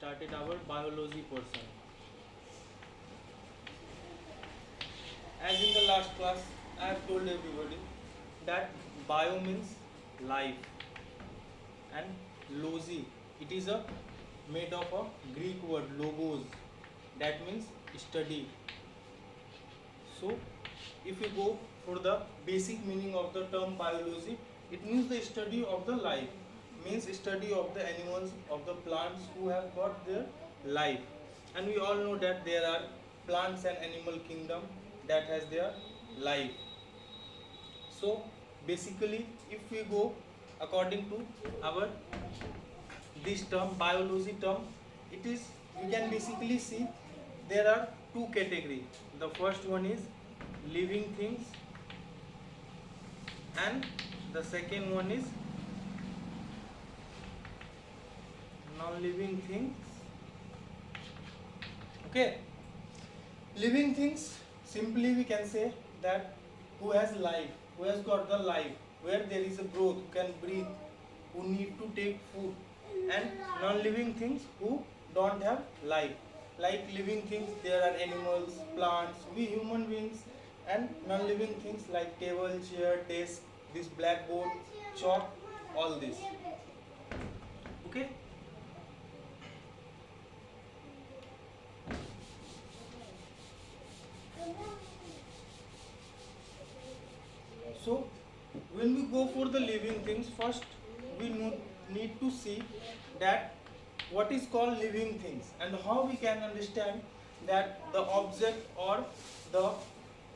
started our biology portion. As in the last class, I have told everybody that bio means life and logi, it is a made of a Greek word logos, that means study. So if you go for the basic meaning of the term biology, it means the study of the life, means study of the animals, of the plants who have got their life. And we all know that there are plants and animal kingdom that has their life. So basically if we go according to our this term biology term, it is, we can basically see there are two categories. The first one is living things and the second one is non-living things. Okay, living things, simply we can say that who has life, who has got the life, where there is a growth, who can breathe, who need to take food. And non-living things who don't have life. Like living things, there are animals, plants, we human beings. And non-living things like table, chair, desk, this blackboard, chalk, all this. Okay. So when we go for the living things, first we need to see that what is called living things and how we can understand that the object or the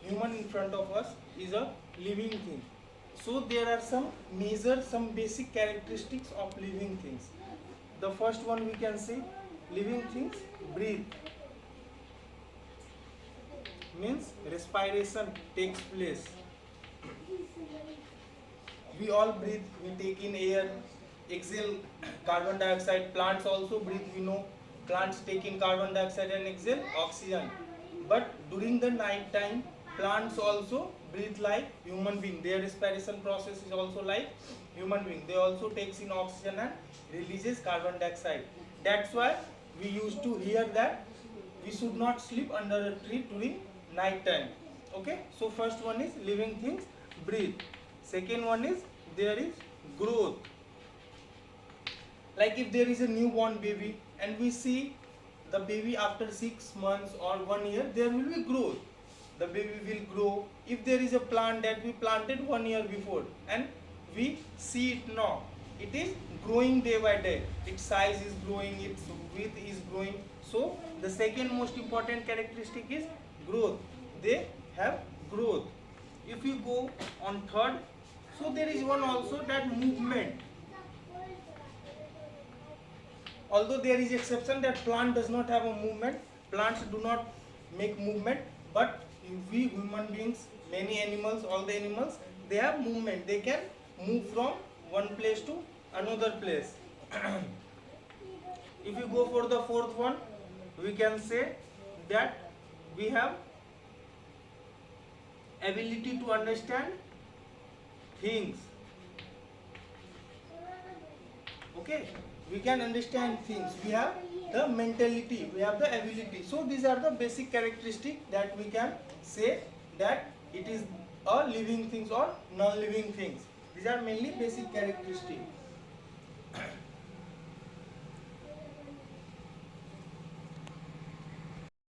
human in front of us is a living thing. So there are some major, some basic characteristics of living things. The first one we can say, living things breathe, means respiration takes place. We all breathe, we take in air, exhale carbon dioxide. Plants also breathe, we know plants take in carbon dioxide and exhale oxygen. But during the night time, plants also breathe like human being. Their respiration process is also like human being. They also takes in oxygen and releases carbon dioxide. That's why we used to hear that we should not sleep under a tree during night time. Okay, so first one is living things breathe. Second one is there is growth. Like if there is a newborn baby and we see the baby after 6 months or 1 year, there will be growth. The baby will grow. If there is a plant that we planted 1 year before and we see it now, it is growing day by day. Its size is growing, its width is growing. So the second most important characteristic is growth. They have growth. If you go on third, so there is one also, that movement. Although there is exception that plant does not have a movement, plants do not make movement, but we human beings, many animals, all the animals, they have movement. They can move from one place to another place. If you go for the fourth one, we can say that we have ability to understand things. Okay, we can understand things. We have the mentality, we have the ability. So these are the basic characteristics that we can say that it is a living things or non-living things. These are mainly basic characteristics.